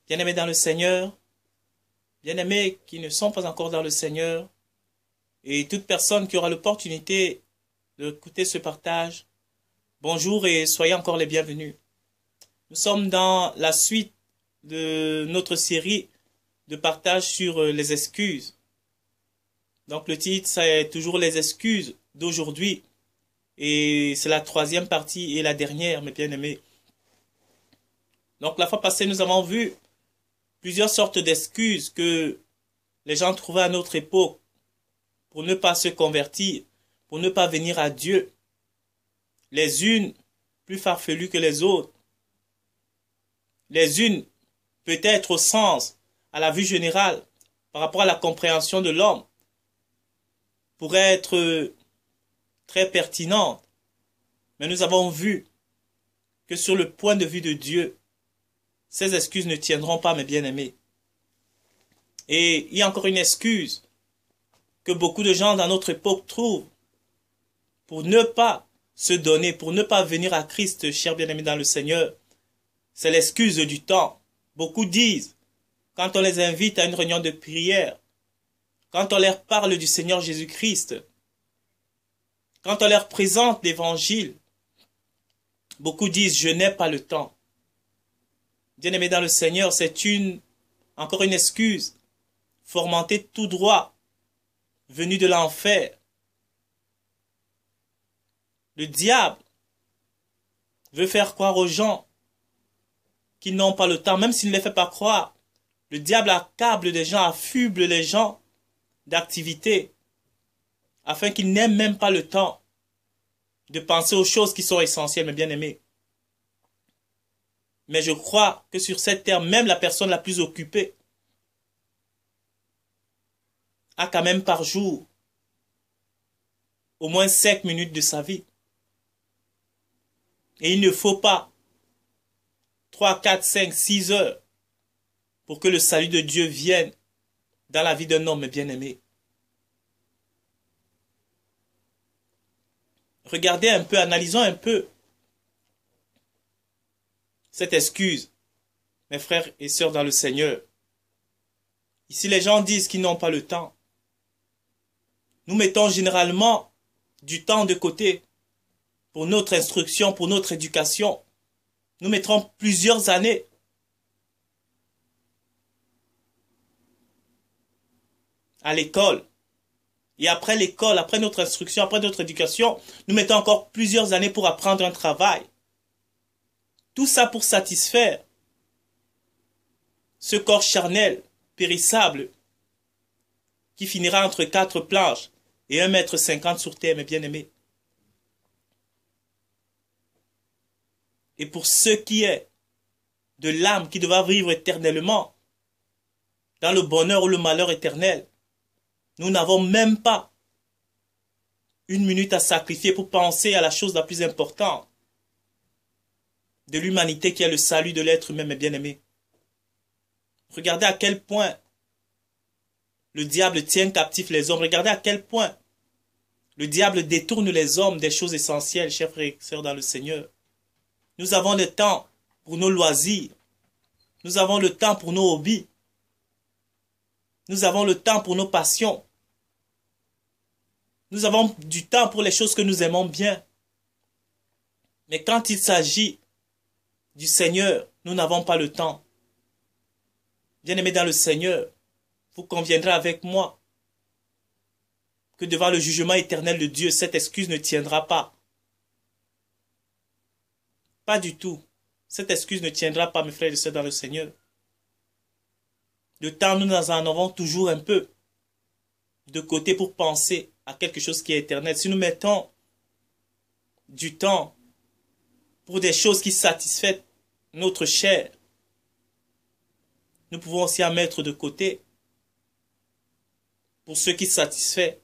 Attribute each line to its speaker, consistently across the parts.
Speaker 1: Bien-aimés dans le Seigneur, bien-aimés qui ne sont pas encore dans le Seigneur, et toute personne qui aura l'opportunité d'écouter ce partage, bonjour et soyez encore les bienvenus. Nous sommes dans la suite de notre série de partage sur les excuses. Donc le titre, c'est toujours les excuses d'aujourd'hui. Et c'est la troisième partie et la dernière, mes bien-aimés. Donc la fois passée, nous avons vu plusieurs sortes d'excuses que les gens trouvaient à notre époque pour ne pas se convertir, pour ne pas venir à Dieu. Les unes plus farfelues que les autres. Les unes peut-être au sens, à la vue générale, par rapport à la compréhension de l'homme, pourraient être très pertinentes. Mais nous avons vu que sur le point de vue de Dieu, ces excuses ne tiendront pas, mes bien-aimés. Et il y a encore une excuse que beaucoup de gens dans notre époque trouvent pour ne pas se donner, pour ne pas venir à Christ, chers bien-aimés dans le Seigneur. C'est l'excuse du temps. Beaucoup disent, quand on les invite à une réunion de prière, quand on leur parle du Seigneur Jésus-Christ, quand on leur présente l'Évangile, beaucoup disent, je n'ai pas le temps. Bien-aimés dans le Seigneur, c'est encore une excuse, fourmentée tout droit, venue de l'enfer. Le diable veut faire croire aux gens qu'ils n'ont pas le temps, même s'il ne les fait pas croire. Le diable accable des gens, affuble les gens d'activité, afin qu'ils n'aient même pas le temps de penser aux choses qui sont essentielles, mes bien-aimés. Mais je crois que sur cette terre, même la personne la plus occupée a quand même par jour au moins 5 minutes de sa vie. Et il ne faut pas 3, 4, 5, 6 heures pour que le salut de Dieu vienne dans la vie d'un homme bien-aimé. Regardez un peu, analysons un peu cette excuse, mes frères et sœurs dans le Seigneur. Ici, les gens disent qu'ils n'ont pas le temps. Nous mettons généralement du temps de côté pour notre instruction, pour notre éducation. Nous mettrons plusieurs années. À l'école. Et après l'école, après notre instruction, après notre éducation, nous mettons encore plusieurs années pour apprendre un travail. Tout ça pour satisfaire ce corps charnel, périssable, qui finira entre 4 planches et 1,50 m sur terre, mes bien-aimés. Et pour ce qui est de l'âme qui devra vivre éternellement, dans le bonheur ou le malheur éternel, nous n'avons même pas 1 minute à sacrifier pour penser à la chose la plus importante de l'humanité qui est le salut de l'être humain, mes bien-aimés. Regardez à quel point le diable tient captif les hommes. Regardez à quel point le diable détourne les hommes des choses essentielles, chers frères et sœurs dans le Seigneur. Nous avons le temps pour nos loisirs. Nous avons le temps pour nos hobbies. Nous avons le temps pour nos passions. Nous avons du temps pour les choses que nous aimons bien. Mais quand il s'agit du Seigneur, nous n'avons pas le temps. Bien-aimés dans le Seigneur, vous conviendrez avec moi que devant le jugement éternel de Dieu, cette excuse ne tiendra pas. Pas du tout. Cette excuse ne tiendra pas, mes frères et sœurs dans le Seigneur. Le temps, nous en avons toujours un peu de côté pour penser à quelque chose qui est éternel. Si nous mettons du temps pour des choses qui satisfont notre chair, nous pouvons aussi en mettre de côté pour ce qui satisfait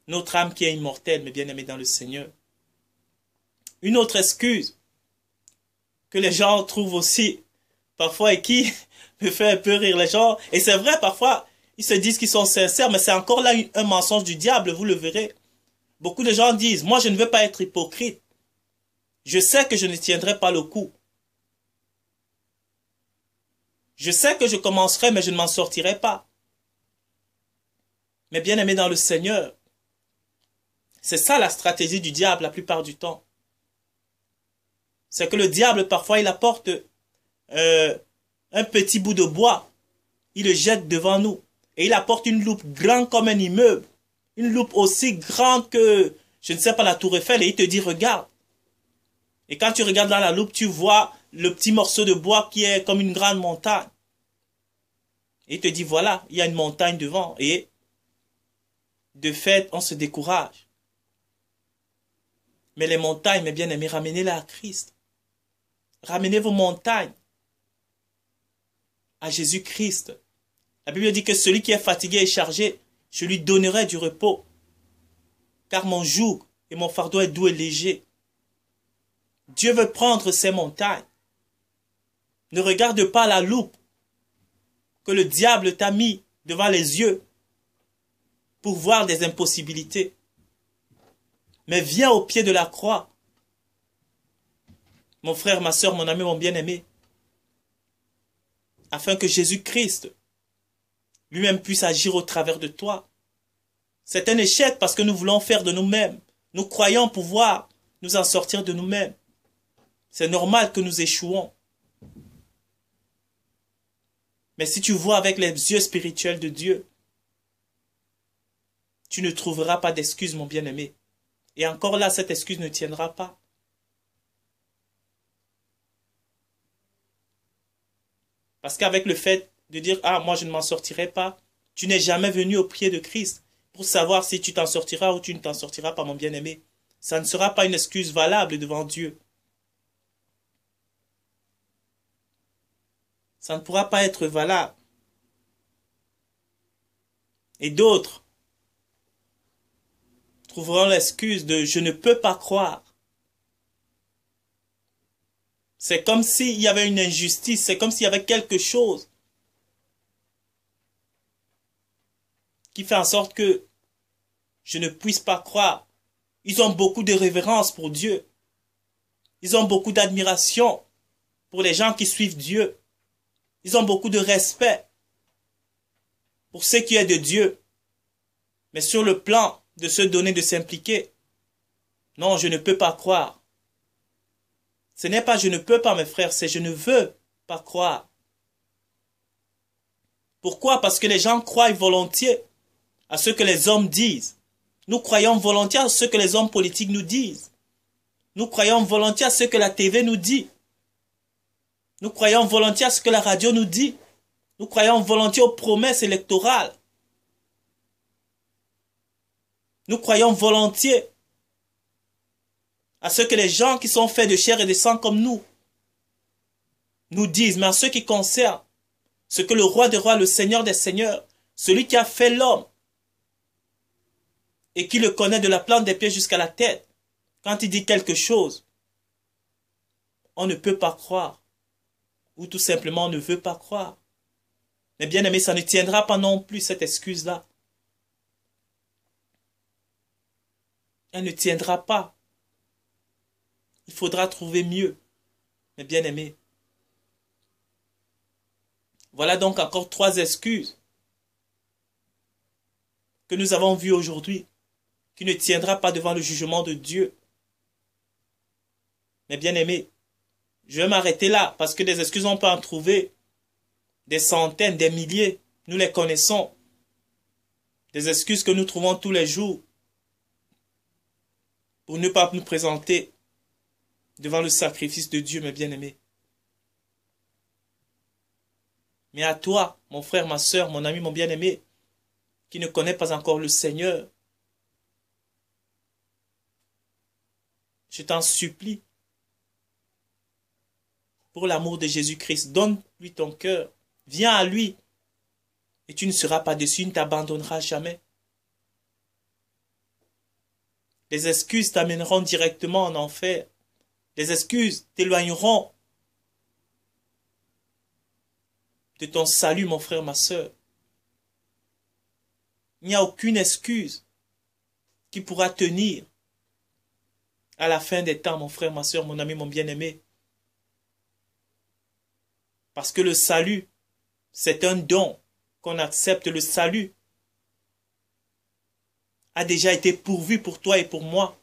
Speaker 1: notre âme qui est immortelle, mais bien-aimée dans le Seigneur. Une autre excuse que les gens trouvent aussi parfois et qui me fait un peu rire les gens, et c'est vrai, parfois ils se disent qu'ils sont sincères, mais c'est encore là un mensonge du diable, vous le verrez. Beaucoup de gens disent, moi je ne veux pas être hypocrite, je sais que je ne tiendrai pas le coup. Je sais que je commencerai, mais je ne m'en sortirai pas. Mais bien aimé dans le Seigneur, c'est ça la stratégie du diable la plupart du temps. C'est que le diable, parfois, il apporte un petit bout de bois. Il le jette devant nous. Et il apporte une loupe grande comme un immeuble. Une loupe aussi grande que, je ne sais pas, la tour Eiffel. Et il te dit, regarde. Et quand tu regardes dans la loupe, tu vois le petit morceau de bois qui est comme une grande montagne. Et il te dit, voilà, il y a une montagne devant. Et de fait, on se décourage. Mais les montagnes, mes bien-aimés, ramenez-les à Christ. Ramenez vos montagnes à Jésus-Christ. La Bible dit que celui qui est fatigué et chargé, je lui donnerai du repos. Car mon joug et mon fardeau est doux et léger. Dieu veut prendre ces montagnes. Ne regarde pas la loupe que le diable t'a mis devant les yeux pour voir des impossibilités. Mais viens au pied de la croix. Mon frère, ma soeur, mon ami, mon bien-aimé, afin que Jésus-Christ lui-même puisse agir au travers de toi. C'est un échec parce que nous voulons faire de nous-mêmes. Nous croyons pouvoir nous en sortir de nous-mêmes. C'est normal que nous échouons. Mais si tu vois avec les yeux spirituels de Dieu, tu ne trouveras pas d'excuse, mon bien-aimé. Et encore là, cette excuse ne tiendra pas. Parce qu'avec le fait de dire, ah, moi je ne m'en sortirai pas, tu n'es jamais venu au pied de Christ pour savoir si tu t'en sortiras ou tu ne t'en sortiras pas, mon bien-aimé. Ça ne sera pas une excuse valable devant Dieu. Ça ne pourra pas être valable. Et d'autres trouveront l'excuse de « je ne peux pas croire ». C'est comme s'il y avait une injustice, c'est comme s'il y avait quelque chose qui fait en sorte que je ne puisse pas croire. Ils ont beaucoup de révérence pour Dieu. Ils ont beaucoup d'admiration pour les gens qui suivent Dieu. Ils ont beaucoup de respect pour ce qui est de Dieu. Mais sur le plan de se donner, de s'impliquer, non, je ne peux pas croire. Ce n'est pas je ne peux pas, mes frères, c'est je ne veux pas croire. Pourquoi? Parce que les gens croient volontiers à ce que les hommes disent. Nous croyons volontiers à ce que les hommes politiques nous disent. Nous croyons volontiers à ce que la TV nous dit. Nous croyons volontiers à ce que la radio nous dit. Nous croyons volontiers aux promesses électorales. Nous croyons volontiers à ce que les gens qui sont faits de chair et de sang comme nous disent. Mais en ce qui concerne ce que le roi des rois, le seigneur des seigneurs, celui qui a fait l'homme et qui le connaît de la plante des pieds jusqu'à la tête, quand il dit quelque chose, on ne peut pas croire. Ou tout simplement on ne veut pas croire. Mais bien aimé, ça ne tiendra pas non plus cette excuse-là. Elle ne tiendra pas. Il faudra trouver mieux. Mais bien aimé, voilà donc encore 3 excuses que nous avons vues aujourd'hui, qui ne tiendra pas devant le jugement de Dieu. Mais bien aimé, je vais m'arrêter là, parce que des excuses, on peut en trouver des centaines, des milliers. Nous les connaissons. Des excuses que nous trouvons tous les jours pour ne pas nous présenter devant le sacrifice de Dieu, mes bien-aimés. Mais à toi, mon frère, ma soeur, mon ami, mon bien-aimé, qui ne connaît pas encore le Seigneur, je t'en supplie, pour l'amour de Jésus-Christ, donne-lui ton cœur, viens à lui, et tu ne seras pas déçu, il ne t'abandonnera jamais. Les excuses t'amèneront directement en enfer. Les excuses t'éloigneront de ton salut, mon frère, ma soeur. Il n'y a aucune excuse qui pourra tenir à la fin des temps, mon frère, ma soeur, mon ami, mon bien-aimé. Parce que le salut C'est un don qu'on accepte. Le salut a déjà été pourvu pour toi et pour moi.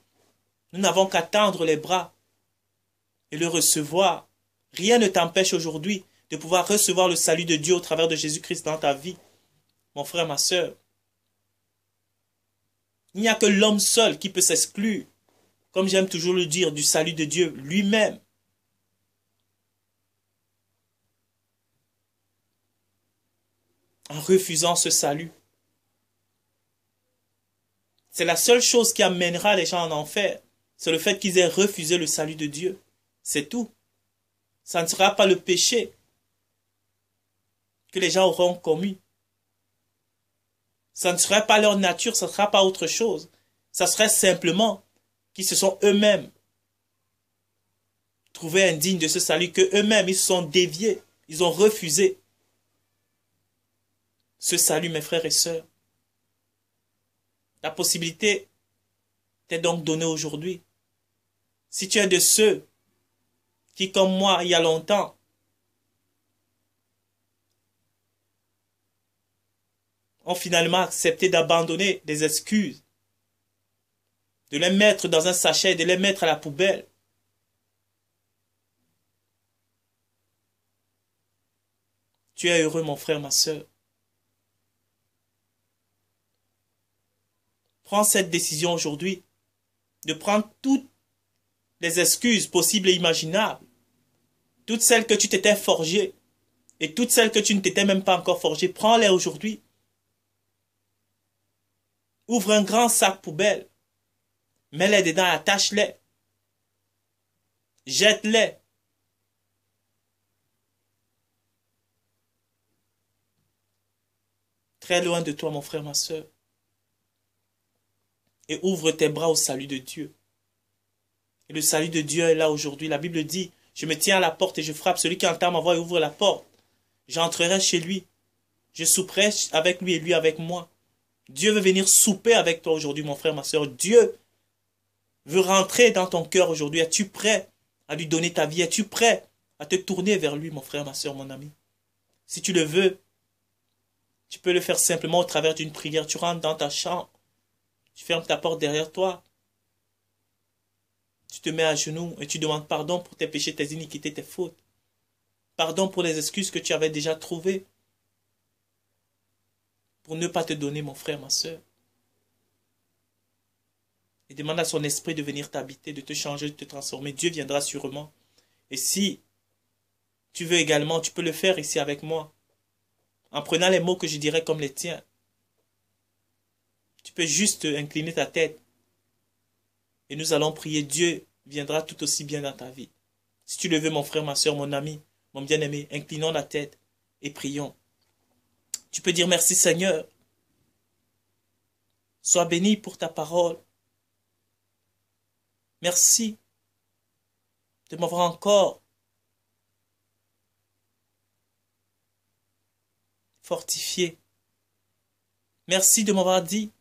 Speaker 1: Nous n'avons qu'à tendre les bras et le recevoir. Rien ne t'empêche aujourd'hui de pouvoir recevoir le salut de Dieu au travers de Jésus-Christ dans ta vie. Mon frère, ma sœur, il n'y a que l'homme seul qui peut s'exclure, comme j'aime toujours le dire, du salut de Dieu lui-même. En refusant ce salut. C'est la seule chose qui amènera les gens en enfer. C'est le fait qu'ils aient refusé le salut de Dieu. C'est tout. Ça ne sera pas le péché que les gens auront commis. Ça ne serait pas leur nature, ça ne sera pas autre chose. Ça serait simplement qu'ils se sont eux-mêmes trouvés indignes de ce salut, que eux-mêmes ils se sont déviés, ils ont refusé ce salut, mes frères et sœurs. La possibilité t'est donc donnée aujourd'hui. Si tu es de ceux qui, comme moi, il y a longtemps, ont finalement accepté d'abandonner des excuses, de les mettre dans un sachet, de les mettre à la poubelle. Tu es heureux, mon frère, ma sœur. Prends cette décision aujourd'hui de prendre toutes les excuses possibles et imaginables, toutes celles que tu t'étais forgées et toutes celles que tu ne t'étais même pas encore forgées. Prends-les aujourd'hui. Ouvre un grand sac poubelle. Mets-les dedans, attache-les. Jette-les. Très loin de toi, mon frère, ma sœur. Et ouvre tes bras au salut de Dieu. Et le salut de Dieu est là aujourd'hui. La Bible dit, je me tiens à la porte et je frappe. Celui qui entend ma voix et ouvre la porte. J'entrerai chez lui. Je souperai avec lui et lui avec moi. Dieu veut venir souper avec toi aujourd'hui, mon frère, ma sœur. Dieu veut rentrer dans ton cœur aujourd'hui. Es-tu prêt à lui donner ta vie? Es-tu prêt à te tourner vers lui, mon frère, ma sœur, mon ami? Si tu le veux, tu peux le faire simplement au travers d'une prière. Tu rentres dans ta chambre. Tu fermes ta porte derrière toi. Tu te mets à genoux et tu demandes pardon pour tes péchés, tes iniquités, tes fautes. Pardon pour les excuses que tu avais déjà trouvées pour ne pas te donner, mon frère, ma sœur. Et demande à son esprit de venir t'habiter, de te changer, de te transformer. Dieu viendra sûrement. Et si tu veux également, tu peux le faire ici avec moi, en prenant les mots que je dirais comme les tiens. Tu peux juste incliner ta tête. Et nous allons prier. Dieu viendra tout aussi bien dans ta vie. Si tu le veux, mon frère, ma soeur, mon ami, mon bien-aimé, inclinons la tête et prions. Tu peux dire merci Seigneur. Sois béni pour ta parole. Merci de m'avoir encore fortifié. Merci de m'avoir dit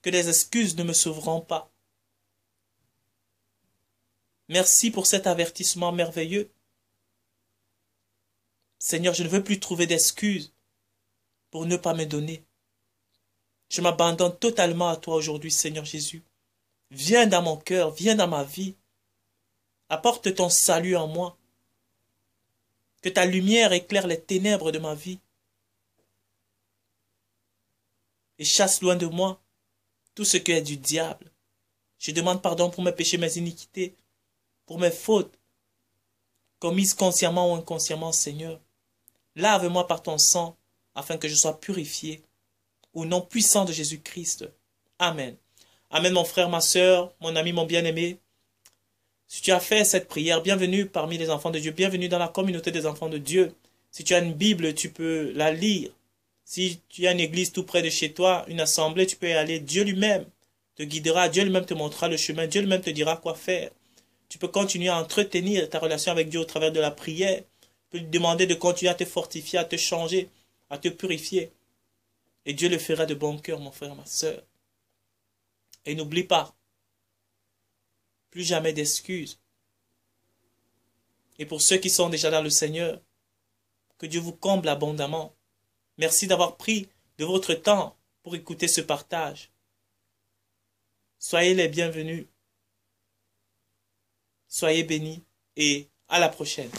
Speaker 1: que les excuses ne me sauveront pas. Merci pour cet avertissement merveilleux. Seigneur, je ne veux plus trouver d'excuses pour ne pas me donner. Je m'abandonne totalement à toi aujourd'hui, Seigneur Jésus. Viens dans mon cœur, viens dans ma vie. Apporte ton salut en moi. Que ta lumière éclaire les ténèbres de ma vie. Et chasse loin de moi tout ce qui est du diable. Je demande pardon pour mes péchés, mes iniquités, pour mes fautes, commises consciemment ou inconsciemment, Seigneur. Lave-moi par ton sang, afin que je sois purifié, au nom puissant de Jésus-Christ. Amen. Amen, mon frère, ma sœur, mon ami, mon bien-aimé. Si tu as fait cette prière, bienvenue parmi les enfants de Dieu, bienvenue dans la communauté des enfants de Dieu. Si tu as une Bible, tu peux la lire. Si tu as une église tout près de chez toi, une assemblée, tu peux y aller. Dieu lui-même te guidera, Dieu lui-même te montrera le chemin, Dieu lui-même te dira quoi faire. Tu peux continuer à entretenir ta relation avec Dieu au travers de la prière. Tu peux lui demander de continuer à te fortifier, à te changer, à te purifier. Et Dieu le fera de bon cœur, mon frère, ma sœur. Et n'oublie pas, plus jamais d'excuses. Et pour ceux qui sont déjà dans le Seigneur, que Dieu vous comble abondamment Merci d'avoir pris de votre temps pour écouter ce partage. Soyez les bienvenus. Soyez bénis et à la prochaine.